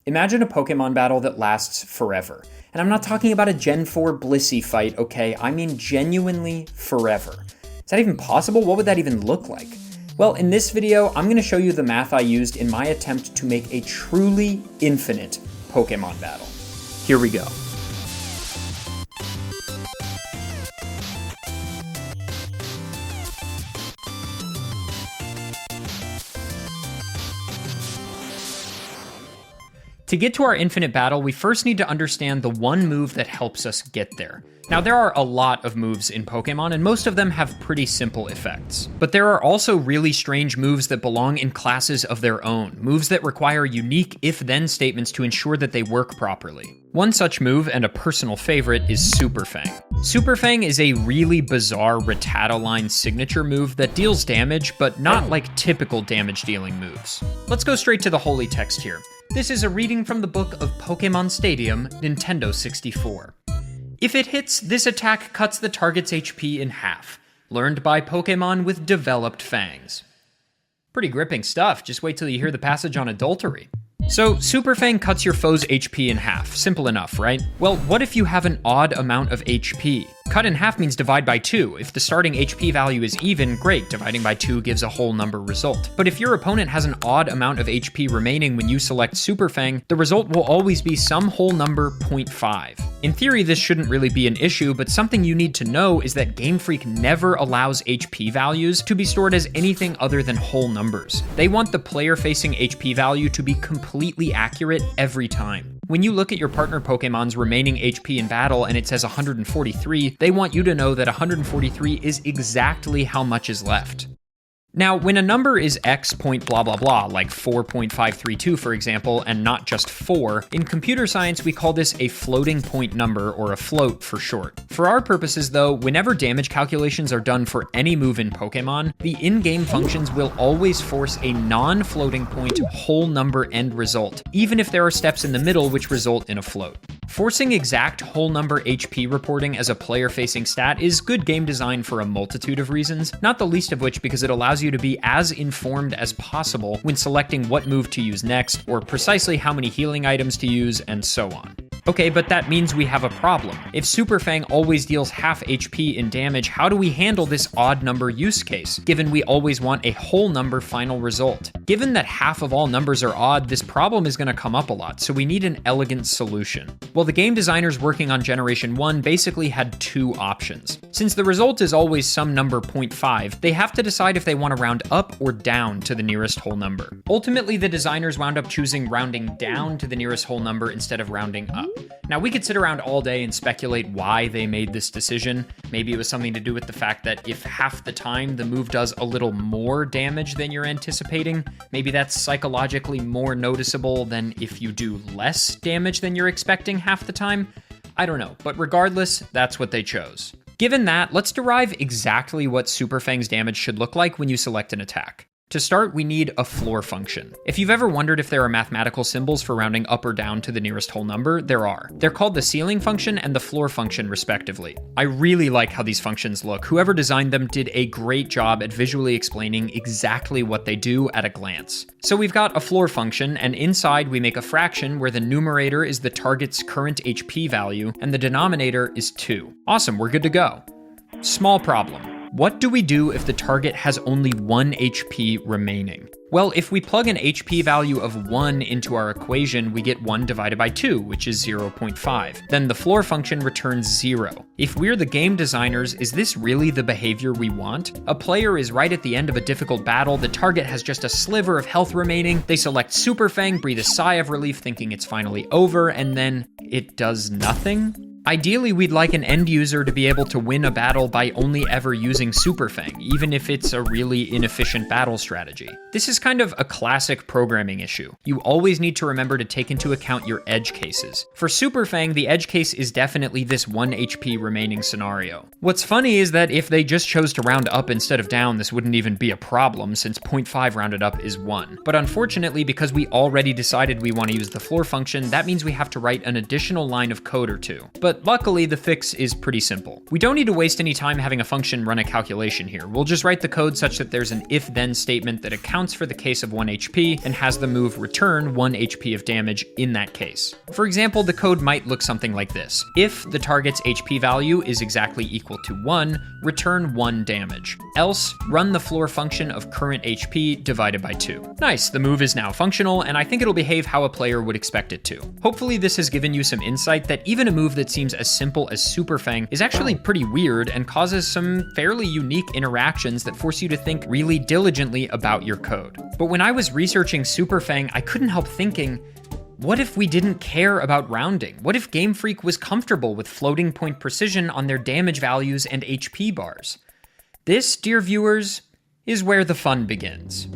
Imagine a Pokemon battle that lasts forever. And I'm not talking about a Gen 4 Blissey fight, okay? I mean genuinely forever. Is that even possible? What would that even look like? Well, in this video, I'm going to show you the math I used in my attempt to make a truly infinite Pokemon battle. Here we go. To get to our infinite battle, we first need to understand the one move that helps us get there. Now, there are a lot of moves in Pokemon, and most of them have pretty simple effects. But there are also really strange moves that belong in classes of their own, moves that require unique if-then statements to ensure that they work properly. One such move, and a personal favorite, is Super Fang. Super Fang is a really bizarre Rattata-line signature move that deals damage, but not like typical damage-dealing moves. Let's go straight to the holy text here. This is a reading from the book of Pokemon Stadium, Nintendo 64. If it hits, this attack cuts the target's HP in half. Learned by Pokemon with developed fangs. Pretty gripping stuff, just wait till you hear the passage on adultery. So, Super Fang cuts your foe's HP in half. Simple enough, right? Well, what if you have an odd amount of HP? Cut in half means divide by 2. If the starting HP value is even, great, dividing by 2 gives a whole number result. But if your opponent has an odd amount of HP remaining when you select Super Fang, the result will always be some whole number 0.5. In theory, this shouldn't really be an issue, but something you need to know is that Game Freak never allows HP values to be stored as anything other than whole numbers. They want the player-facing HP value to be completely accurate every time. When you look at your partner Pokemon's remaining HP in battle and it says 143, they want you to know that 143 is exactly how much is left. Now, when a number is x point blah blah blah, like 4.532 for example, and not just 4, in computer science we call this a floating point number, or a float for short. For our purposes though, whenever damage calculations are done for any move in Pokemon, the in-game functions will always force a non-floating point whole number end result, even if there are steps in the middle which result in a float. Forcing exact whole number HP reporting as a player-facing stat is good game design for a multitude of reasons, not the least of which because it allows you to be as informed as possible when selecting what move to use next, or precisely how many healing items to use, and so on. Okay, but that means we have a problem. If Super Fang always deals half HP in damage, how do we handle this odd number use case, given we always want a whole number final result? Given that half of all numbers are odd, this problem is going to come up a lot, so we need an elegant solution. Well, the game designers working on Generation 1 basically had two options. Since the result is always some number 0.5, they have to decide if they want to round up or down to the nearest whole number. Ultimately, the designers wound up choosing rounding down to the nearest whole number instead of rounding up. Now, we could sit around all day and speculate why they made this decision. Maybe it was something to do with the fact that if half the time the move does a little more damage than you're anticipating, maybe that's psychologically more noticeable than if you do less damage than you're expecting half the time. I don't know, but regardless, that's what they chose. Given that, let's derive exactly what Super Fang's damage should look like when you select an attack. To start, we need a floor function. If you've ever wondered if there are mathematical symbols for rounding up or down to the nearest whole number, there are. They're called the ceiling function and the floor function, respectively. I really like how these functions look. Whoever designed them did a great job at visually explaining exactly what they do at a glance. So we've got a floor function, and inside we make a fraction where the numerator is the target's current HP value, and the denominator is 2. Awesome, we're good to go. Small problem. What do we do if the target has only 1 HP remaining? Well, if we plug an HP value of 1 into our equation, we get 1 divided by 2, which is 0.5. Then the floor function returns 0. If we're the game designers, is this really the behavior we want? A player is right at the end of a difficult battle, the target has just a sliver of health remaining, they select Super Fang, breathe a sigh of relief thinking it's finally over, and then it does nothing? Ideally, we'd like an end user to be able to win a battle by only ever using Super Fang, even if it's a really inefficient battle strategy. This is kind of a classic programming issue. You always need to remember to take into account your edge cases. For Super Fang, the edge case is definitely this 1 HP remaining scenario. What's funny is that if they just chose to round up instead of down, this wouldn't even be a problem, since 0.5 rounded up is 1. But unfortunately, because we already decided we want to use the floor function, that means we have to write an additional line of code or two. But but luckily the fix is pretty simple. We don't need to waste any time having a function run a calculation here. We'll just write the code such that there's an if-then statement that accounts for the case of 1 HP and has the move return 1 HP of damage in that case. For example, the code might look something like this. If the target's HP value is exactly equal to 1, return 1 damage. Else, run the floor function of current HP divided by 2. Nice, the move is now functional, and I think it'll behave how a player would expect it to. Hopefully this has given you some insight that even a move that seems as simple as Super Fang is actually pretty weird and causes some fairly unique interactions that force you to think really diligently about your code. But when I was researching Super Fang, I couldn't help thinking, what if we didn't care about rounding? What if Game Freak was comfortable with floating point precision on their damage values and HP bars? This, dear viewers, is where the fun begins.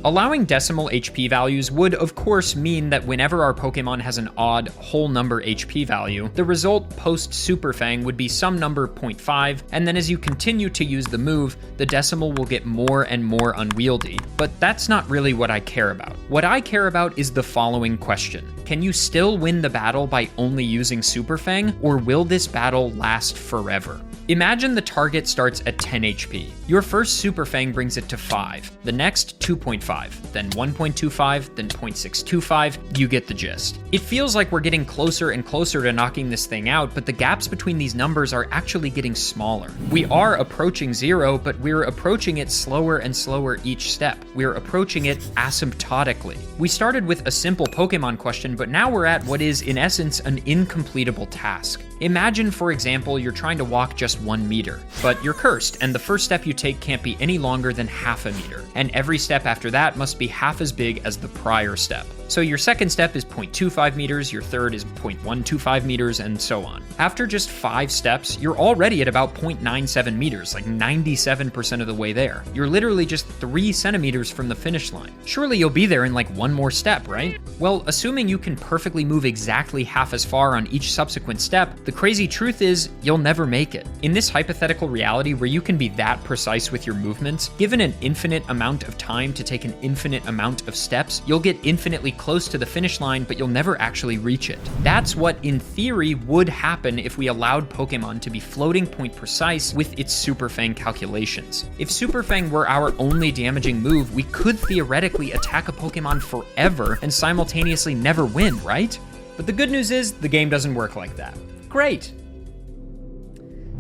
Allowing decimal HP values would, of course, mean that whenever our Pokemon has an odd whole number HP value, the result post Super Fang would be some number 0.5, and then as you continue to use the move, the decimal will get more and more unwieldy. But that's not really what I care about. What I care about is the following question. Can you still win the battle by only using Super Fang, or will this battle last forever? Imagine the target starts at 10 HP. Your first Super Fang brings it to 5, the next 2.5, then 1.25, then 0.625, you get the gist. It feels like we're getting closer and closer to knocking this thing out, but the gaps between these numbers are actually getting smaller. We are approaching 0, but we're approaching it slower and slower each step. We're approaching it asymptotically. We started with a simple Pokemon question, but now we're at what is, in essence, an incompletable task. Imagine, for example, you're trying to walk just 1 meter, but you're cursed, and the first step you take can't be any longer than half a meter, and every step after that must be half as big as the prior step. So your second step is 0.25 meters, your third is 0.125 meters, and so on. After just 5 steps, you're already at about 0.97 meters, like 97% of the way there. You're literally just 3 centimeters from the finish line. Surely you'll be there in like 1 more step, right? Well, assuming you can perfectly move exactly half as far on each subsequent step, the crazy truth is you'll never make it. In this hypothetical reality where you can be that precise with your movements, given an infinite amount of time to take an infinite amount of steps, you'll get infinitely close to the finish line, but you'll never actually reach it. That's what, in theory, would happen if we allowed Pokemon to be floating point precise with its Super Fang calculations. If Super Fang were our only damaging move, we could theoretically attack a Pokemon forever and simultaneously never win, right? But the good news is, the game doesn't work like that. Great.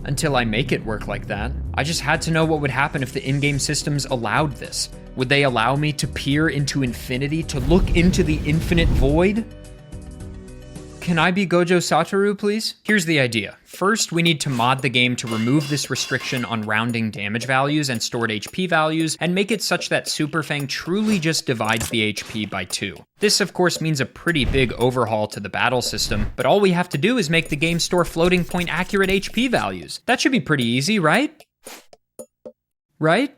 Until I make it work like that. I just had to know what would happen if the in-game systems allowed this. Would they allow me to peer into infinity, to look into the infinite void? Can I be Gojo Satoru, please? Here's the idea. First, we need to mod the game to remove this restriction on rounding damage values and stored HP values, and make it such that Super Fang truly just divides the HP by 2. This, of course, means a pretty big overhaul to the battle system, but all we have to do is make the game store floating point accurate HP values. That should be pretty easy, right? Right?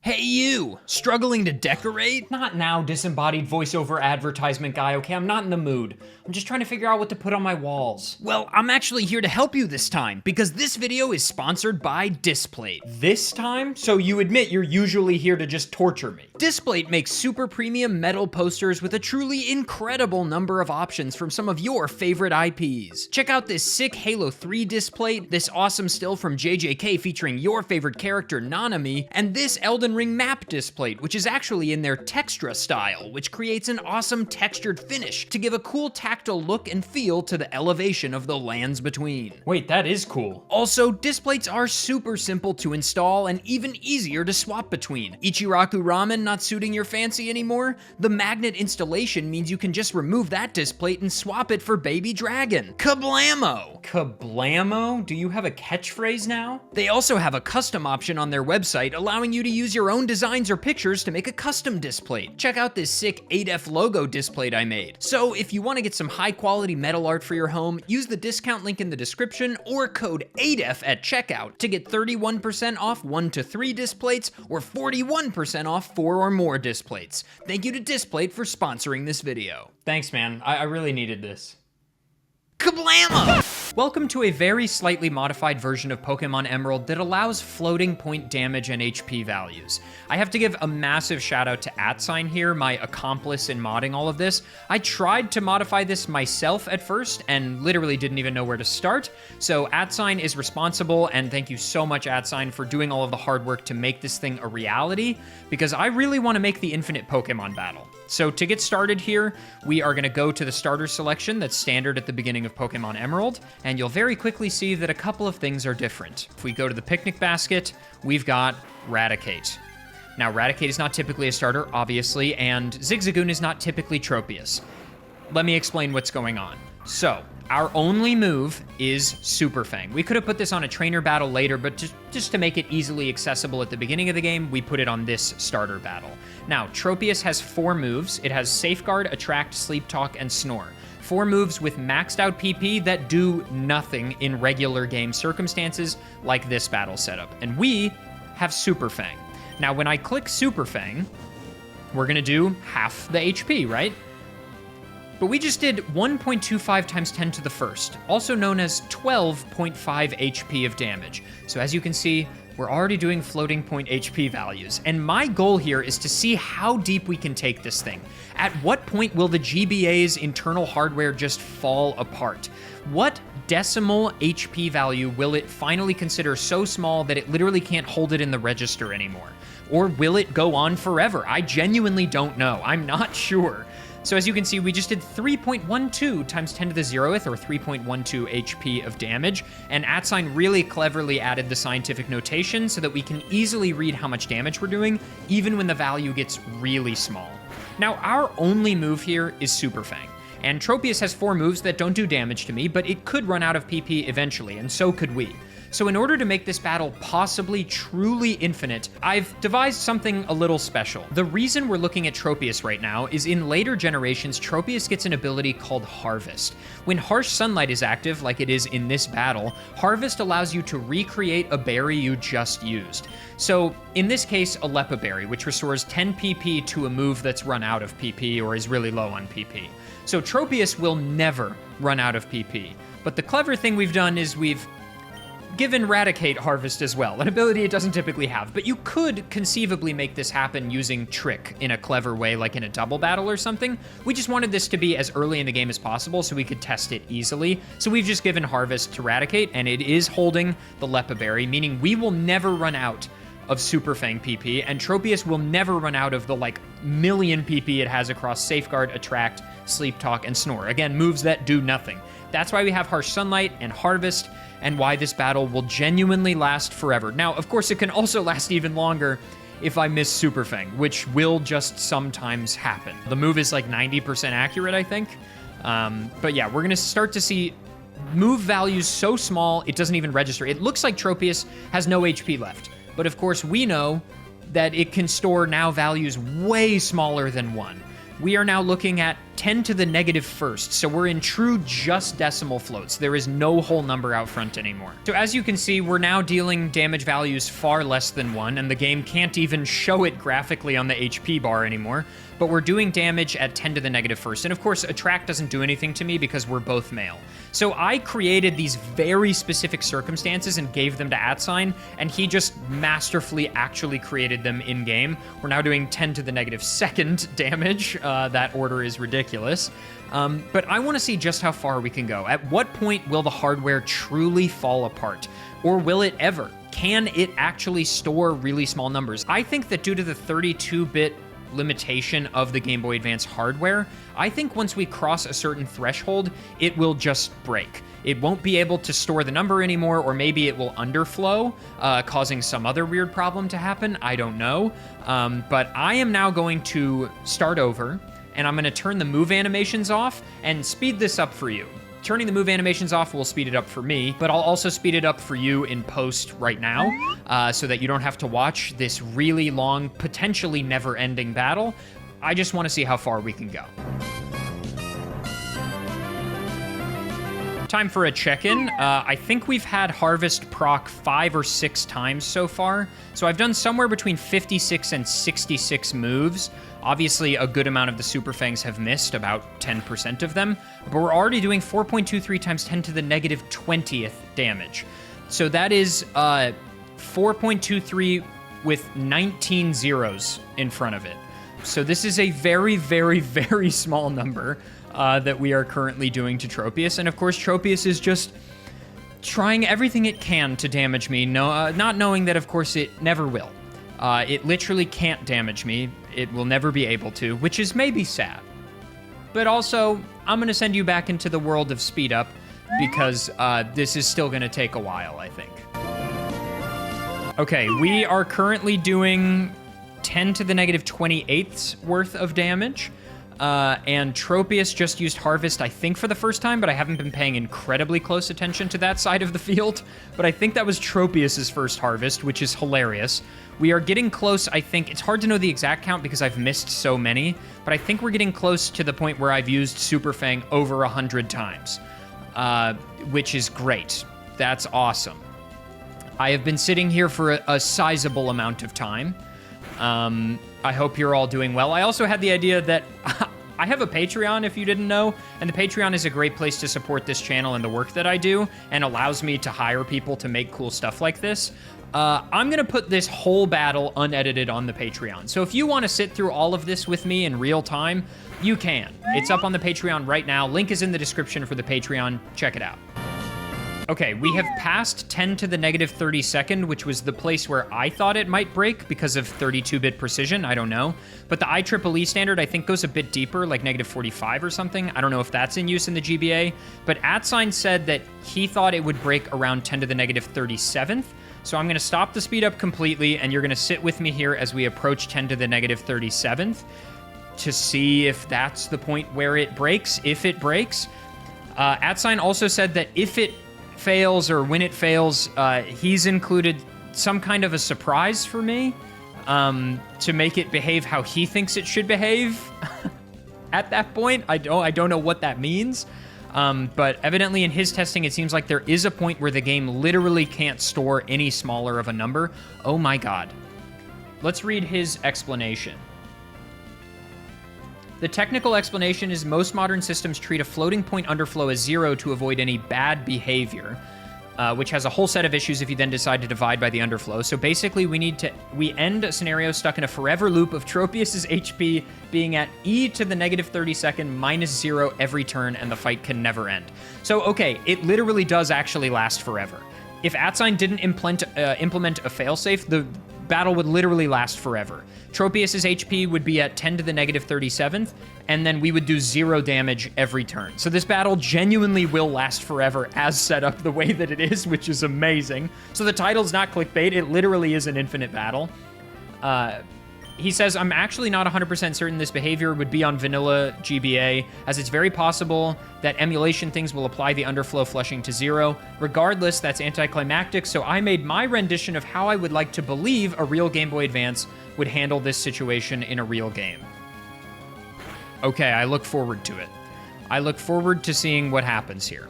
Hey you, struggling to decorate? Not now, disembodied voiceover advertisement guy, okay? I'm not in the mood. I'm just trying to figure out what to put on my walls. Well, I'm actually here to help you this time, because this video is sponsored by Displate. This time? So you admit you're usually here to just torture me. Displate makes super premium metal posters with a truly incredible number of options from some of your favorite IPs. Check out this sick Halo 3 Displate, this awesome still from JJK featuring your favorite character Nanami, and this Elden Ring map displate, which is actually in their Textra style, which creates an awesome textured finish to give a cool tactile look and feel to the elevation of the lands between. Wait, that is cool. Also, displates are super simple to install and even easier to swap between. Ichiraku Ramen not suiting your fancy anymore? The magnet installation means you can just remove that displate and swap it for Baby Dragon. Kablamo! Kablamo? Do you have a catchphrase now? They also have a custom option on their website allowing you to use your own designs or pictures to make a custom displate. Check out this sick 8F logo displate I made. So if you want to get some high quality metal art for your home, use the discount link in the description or code 8F at checkout to get 31% off 1 to 3 displates or 41% off 4 or more displates. Thank you to Displate for sponsoring this video. Thanks, man. I really needed this. Kablamo! Welcome to a very slightly modified version of Pokemon Emerald that allows floating point damage and HP values. I have to give a massive shout out to @sign here, my accomplice in modding all of this. I tried to modify this myself at first and literally didn't even know where to start. So @sign is responsible, and thank you so much @sign for doing all of the hard work to make this thing a reality, because I really want to make the infinite Pokemon battle. So to get started here, we are going to go to the starter selection that's standard at the beginning of Pokemon Emerald, and you'll very quickly see that a couple of things are different. If we go to the picnic basket, we've got Raticate. Now, Raticate is not typically a starter, obviously, and Zigzagoon is not typically Tropius. Let me explain what's going on. So, our only move is Super Fang. We could have put this on a trainer battle later, but just to make it easily accessible at the beginning of the game, we put it on this starter battle. Now, Tropius has 4 moves. It has Safeguard, Attract, Sleep Talk, and Snore. 4 moves with maxed out PP that do nothing in regular game circumstances like this battle setup. And we have Super Fang. Now, when I click Super Fang, we're gonna do half the HP, right? But we just did 1.25 times 10 to the first, also known as 12.5 HP of damage. So as you can see, we're already doing floating point HP values. And my goal here is to see how deep we can take this thing. At what point will the GBA's internal hardware just fall apart? What decimal HP value will it finally consider so small that it literally can't hold it in the register anymore? Or will it go on forever? I genuinely don't know. I'm not sure. So as you can see, we just did 3.12 times 10 to the 0th, or 3.12 HP of damage, and @sign really cleverly added the scientific notation so that we can easily read how much damage we're doing, even when the value gets really small. Now, our only move here is Super Fang, and Tropius has 4 moves that don't do damage to me, but it could run out of PP eventually, and so could we. So in order to make this battle possibly truly infinite, I've devised something a little special. The reason we're looking at Tropius right now is in later generations, Tropius gets an ability called Harvest. When Harsh Sunlight is active, like it is in this battle, Harvest allows you to recreate a berry you just used. So in this case, a Lepa Berry, which restores 10 PP to a move that's run out of PP or is really low on PP. So Tropius will never run out of PP. But the clever thing we've done is we've given Raticate Harvest as well, an ability it doesn't typically have, but you could conceivably make this happen using Trick in a clever way, like in a double battle or something. We just wanted this to be as early in the game as possible so we could test it easily. So we've just given Harvest to Raticate, and it is holding the Lepa Berry, meaning we will never run out of Super Fang PP, and Tropius will never run out of the million PP it has across Safeguard, Attract, Sleep Talk, and Snore. Again, moves that do nothing. That's why we have Harsh Sunlight and Harvest, and why this battle will genuinely last forever. Now, of course, it can also last even longer if I miss Super Fang, which will just sometimes happen. The move is like 90% accurate, I think. But yeah, we're gonna start to see move values so small, it doesn't even register. It looks like Tropius has no HP left. But of course, we know that it can store now values way smaller than 1. We are now looking at 10 to the -1st, so we're in true just decimal floats. There is no whole number out front anymore. So as you can see, we're now dealing damage values far less than 1, and the game can't even show it graphically on the HP bar anymore, but we're doing damage at 10 to the -1st. And of course, Attract doesn't do anything to me because we're both male. So I created these very specific circumstances and gave them to @sign, and he just masterfully actually created them in-game. We're now doing 10 to the -2nd damage. That order is ridiculous. But I want to see just how far we can go. At what point will the hardware truly fall apart? Or will it ever? Can it actually store really small numbers? I think that due to the 32-bit limitation of the Game Boy Advance hardware, I think once we cross a certain threshold, it will just break. It won't be able to store the number anymore, or maybe it will underflow, causing some other weird problem to happen. I don't know. But I am now going to start over, and I'm going to turn the move animations off and speed this up for you. Turning the move animations off will speed it up for me, but I'll also speed it up for you in post right now, so that you don't have to watch this really long, potentially never-ending battle. I just want to see how far we can go. time for a check-in. I think we've had Harvest proc 5 or 6 times so far. So I've done somewhere between 56 and 66 moves. Obviously, a good amount of the Super Fangs have missed, about 10% of them. But we're already doing 4.23 times 10 to the negative 20th damage. So that is 4.23 with 19 zeros in front of it. So this is a very, very, very small number that we are currently doing to Tropius. And of course, Tropius is just trying everything it can to damage me, not knowing that, of course, it never will. It literally can't damage me. It will never be able to, which is maybe sad. But also, I'm going to send you back into the world of Speed Up because this is still going to take a while, I think. Okay, we are currently doing 10 to the negative 28ths worth of damage. And Tropius just used Harvest, I think, for the first time, but I haven't been paying incredibly close attention to that side of the field. But I think that was Tropius's first Harvest, which is hilarious. We are getting close, I think. It's hard to know the exact count because I've missed so many, but I think we're getting close to the point where I've used Super Fang over 100 times, which is great. That's awesome. I have been sitting here for a sizable amount of time. I hope you're all doing well. I also had the idea that I have a Patreon, if you didn't know, and the Patreon is a great place to support this channel and the work that I do, and allows me to hire people to make cool stuff like this. I'm going to put this whole battle unedited on the Patreon. So if you want to sit through all of this with me in real time, you can. It's up on the Patreon right now. Link is in the description for the Patreon. Check it out. Okay, we have passed 10 to the negative 32nd, which was the place where I thought it might break because of 32-bit precision. I don't know. But the IEEE standard, I think, goes a bit deeper, like negative 45 or something. I don't know if that's in use in the GBA. But @sign said that he thought it would break around 10 to the negative 37th. So I'm going to stop the speed up completely, and you're going to sit with me here as we approach 10 to the negative 37th to see if that's the point where it breaks, if it breaks. @sign also said that if it fails, or when it fails, he's included some kind of a surprise for me to make it behave how he thinks it should behave. At that point, I don't know what that means, but evidently in his testing, it seems like there is a point where the game literally can't store any smaller of a number. Oh my god. Let's read his explanation. The technical explanation is most modern systems treat a floating point underflow as 0 to avoid any bad behavior, which has a whole set of issues if you then decide to divide by the underflow. So basically, we end a scenario stuck in a forever loop of Tropius's HP being at e to the negative 32nd minus 0 every turn, and the fight can never end. So, okay, it literally does actually last forever. If @sign didn't implement a failsafe, the battle would literally last forever. Tropius's HP would be at 10 to the negative 37th, and then we would do 0 damage every turn. So this battle genuinely will last forever as set up the way that it is, which is amazing. So the title's not clickbait, it literally is an infinite battle. He says, I'm actually not 100% certain this behavior would be on vanilla GBA, as it's very possible that emulation things will apply the underflow flushing to 0. Regardless, that's anticlimactic, so I made my rendition of how I would like to believe a real Game Boy Advance would handle this situation in a real game. Okay, I look forward to it. I look forward to seeing what happens here.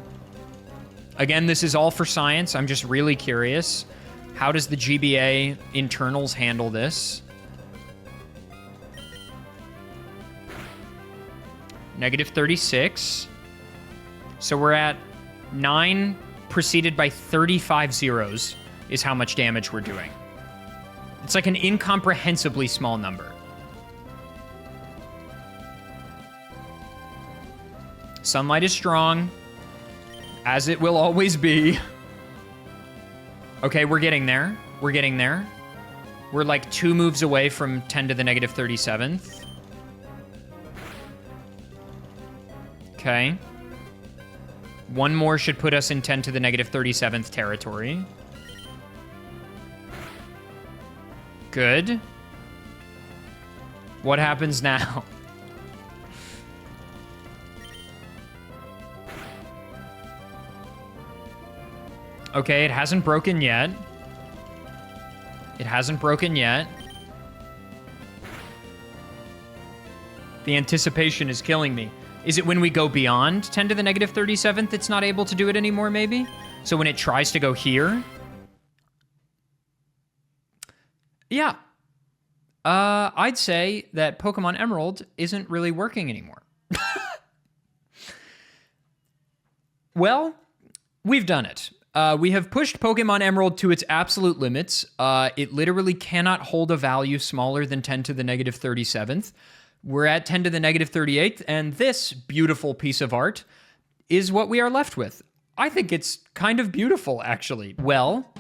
Again, this is all for science. I'm just really curious. How does the GBA internals handle this? Negative 36. So we're at 9 preceded by 35 zeros is how much damage we're doing. It's like an incomprehensibly small number. Sunlight is strong, as it will always be. Okay, we're getting there. We're getting there. We're like 2 moves away from 10 to the negative 37th. Okay. 1 more should put us in 10 to the negative 37th territory. Good. What happens now? Okay, it hasn't broken yet. It hasn't broken yet. The anticipation is killing me. Is it when we go beyond 10 to the negative 37th it's not able to do it anymore, maybe? So when it tries to go here? Yeah. I'd say that Pokemon Emerald isn't really working anymore. Well, we've done it. We have pushed Pokemon Emerald to its absolute limits. It literally cannot hold a value smaller than 10 to the negative 37th. We're at 10 to the negative 38th, and this beautiful piece of art is what we are left with. I think it's kind of beautiful, actually. Well,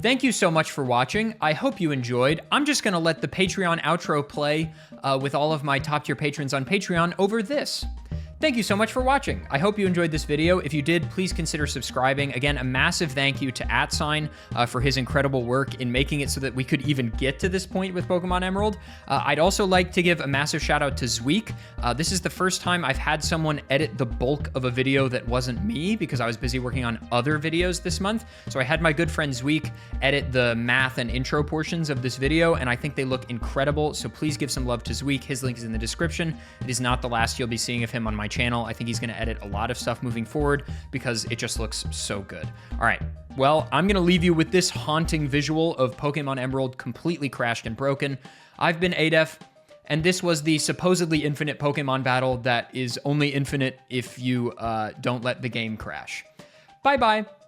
thank you so much for watching. I hope you enjoyed. I'm just going to let the Patreon outro play with all of my top tier patrons on Patreon over this. Thank you so much for watching. I hope you enjoyed this video. If you did, please consider subscribing. Again, a massive thank you to @sign for his incredible work in making it so that we could even get to this point with Pokemon Emerald. I'd also like to give a massive shout out to Zweek. This is the first time I've had someone edit the bulk of a video that wasn't me because I was busy working on other videos this month. So I had my good friend Zweek edit the math and intro portions of this video, and I think they look incredible. So please give some love to Zweek. His link is in the description. It is not the last you'll be seeing of him on my channel. I think he's going to edit a lot of stuff moving forward because it just looks so good. All right. Well, I'm going to leave you with this haunting visual of Pokemon Emerald completely crashed and broken. I've been Adef, and this was the supposedly infinite Pokemon battle that is only infinite if you don't let the game crash. Bye-bye.